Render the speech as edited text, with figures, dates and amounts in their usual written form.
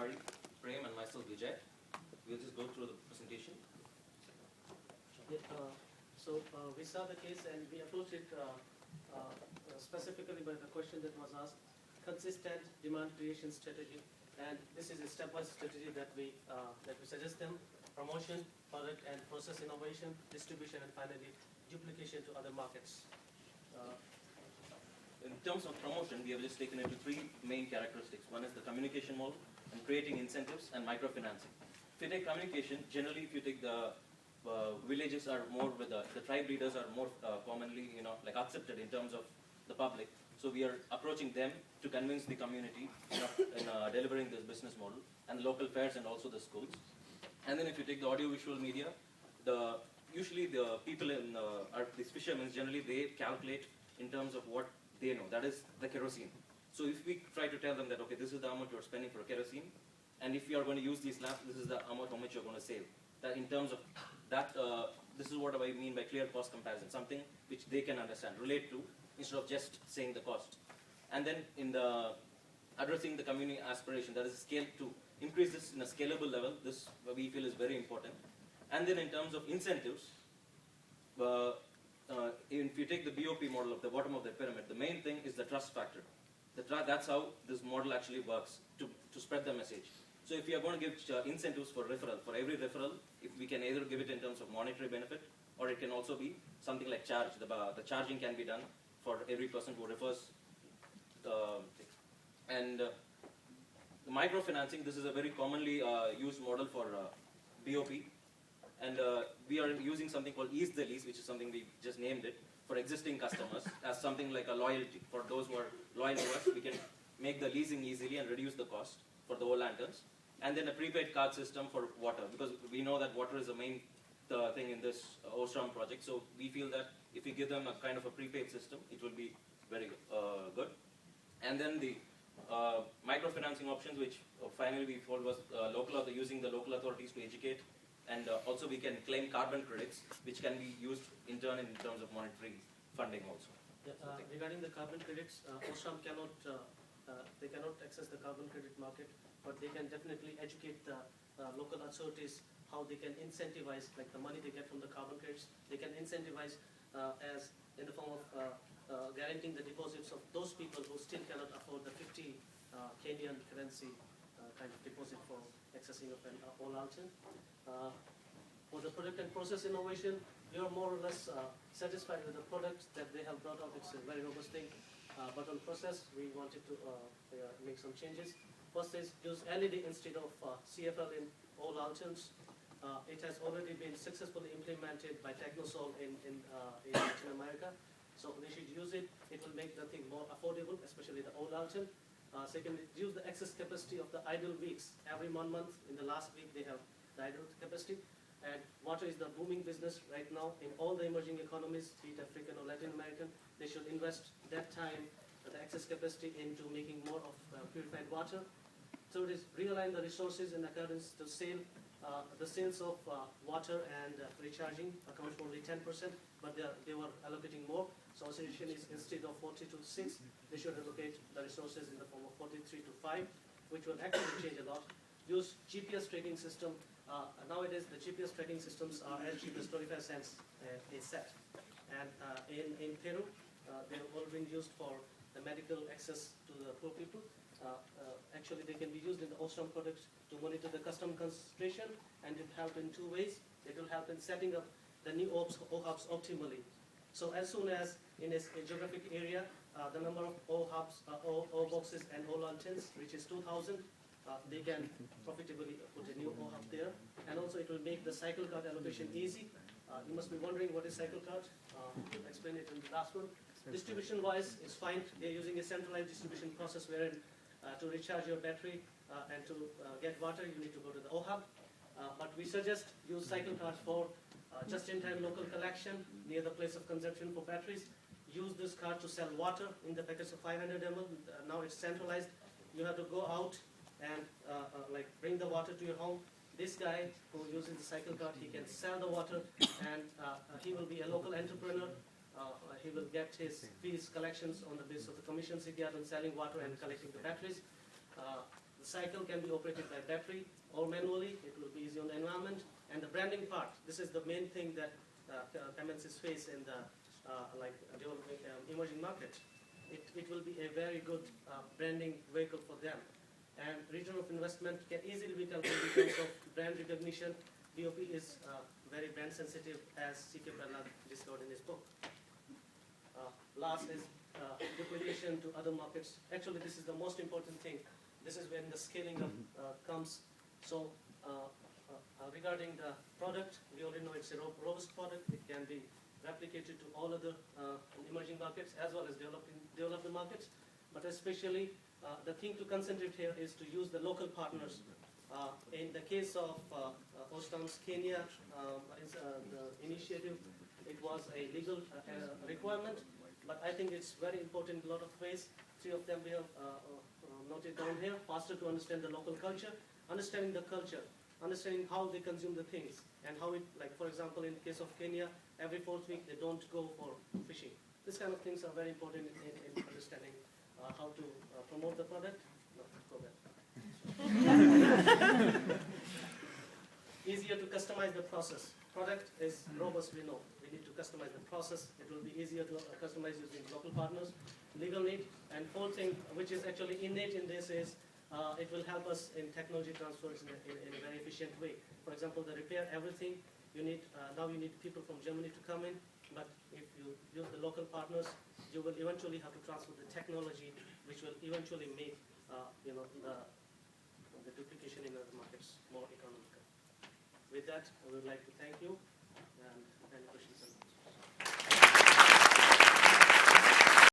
Hari, Prem, and myself, Vijay. We'll just go through the presentation. We saw the case and we approached it specifically by the question that was asked: consistent demand creation strategy, and this is a stepwise strategy that we suggest them: promotion, product and process innovation, distribution, and finally duplication to other markets. In terms of promotion, we have just taken into three main characteristics. One is the communication model, and creating incentives, and microfinancing. If you take communication, generally, if you take the villages are more with the tribe leaders are more commonly, like accepted in terms of the public. So we are approaching them to convince the community in delivering this business model, and the local fairs and also the schools. And then if you take the audiovisual media, usually the people these fishermen, generally they calculate in terms of what they know, that is the kerosene. So if we try to tell them that, okay, this is the amount you're spending for kerosene, and if you are going to use these lamps, this is the amount how much you're going to save. That in terms of that, this is what I mean by clear cost comparison, something which they can understand, relate to, instead of just saying the cost. And then in the addressing the community aspiration, that is scale to increase this in a scalable level, this we feel is very important. And then in terms of incentives, if you take the BOP model of the bottom of the pyramid, the main thing is the trust factor. That's how this model actually works to spread the message. So if you are going to give incentives for referral, for every referral, if we can either give it in terms of monetary benefit, or it can also be something like charge. The charging can be done for every person who refers. The microfinancing, this is a very commonly used model for BOP. And we are using something called Ease the Lease, which is something we just named it, for existing customers as something like a loyalty. For those who are loyal to us, we can make the leasing easily and reduce the cost for the old lanterns. And then a prepaid card system for water, because we know that water is the main thing in this Ostrom project. So we feel that if we give them a kind of a prepaid system, it will be very good. And then the microfinancing options, which finally we thought was using the local authorities to educate. And also we can claim carbon credits, which can be used in turn in terms of monetary funding also. Regarding the carbon credits, Ostrom cannot access the carbon credit market, but they can definitely educate the local authorities how they can incentivize, like the money they get from the carbon credits, they can incentivize as in the form of guaranteeing the deposits of those people who still cannot afford the 50 Kenyan currency kind of deposit for accessing of an Olalton. For the product and process innovation, we are more or less satisfied with the products that they have brought out. It's a very robust thing. But on process, we wanted to make some changes. First is use LED instead of CFL in all lanterns. It has already been successfully implemented by Technosol in Latin America. So they should use it. It will make the thing more affordable, especially the old lantern. Second, use the excess capacity of the idle weeks. Every month, in the last week, they have the idle capacity. And water is the booming business right now in all the emerging economies, be it African or Latin American. They should invest that time, the excess capacity, into making more of purified water. So it is realign the resources in accordance to the sales of water and recharging account for only 10%, but they were allocating more. So our suggestion is instead of 40 to 6, they should allocate the resources in the form of 43 to 5, which will actually change a lot. Use GPS tracking system. Nowadays, the GPS tracking systems are as cheap as 25 cents a set. And in Peru, they're all being used for the medical access to the poor people. Actually, they can be used in the Ostrom products to monitor the custom concentration, and it will help in two ways. It will help in setting up the new OHUBs optimally. So as soon as in a geographic area, the number of OHUBs, O boxes and O lanterns reaches 2,000, they can profitably put a new OHUB there. And also it will make the cycle card allocation easy. You must be wondering what is cycle card. We'll explain it in the last one. Distribution-wise, it's fine. They're using a centralized distribution process wherein to recharge your battery and to get water, you need to go to the OHUB. But we suggest use cycle cards for just-in-time local collection near the place of consumption for batteries. Use this card to sell water in the packets of 500 ml. Now it's centralized. You have to go out and bring the water to your home. This guy who uses the cycle card, he can sell the water, and he will be a local entrepreneur. He will get his fees collections on the basis of the commissions he gets on selling water and collecting the batteries. The cycle can be operated by battery or manually. It will be easy on the environment. And the branding part, this is the main thing that MNCs face in the developing emerging markets. It will be a very good branding vehicle for them. And return of investment can easily be calculated in terms of brand recognition. BOP is very brand sensitive, as C.K. Prahlad discovered in his book. Last is duplication to other markets. Actually, this is the most important thing. This is when the scaling up comes. So regarding the product, we already know it's a robust product. It can be replicated to all other emerging markets as well as developed markets. But especially, the thing to concentrate here is to use the local partners. In the case of Ostam's Kenya the initiative, it was a legal requirement, but I think it's very important in a lot of ways. 3 of them we have noted down here. Faster to understand the local culture, understanding the culture, understanding how they consume the things, and how it, like for example in the case of Kenya, every 4th week they don't go for fishing. This kind of things are very important in understanding how to promote the product. No, go back. Easier to customize the process. Product is robust, we know. We need to customize the process. It will be easier to customize using local partners. Legal need. And 4th thing, which is actually innate in this, is it will help us in technology transfers in a very efficient way. For example, the repair everything, you need now you need people from Germany to come in, but if you use the local partners, you will eventually have to transfer the technology, which will eventually make the duplication in other markets more economical. With that, I would like to thank you, and any questions?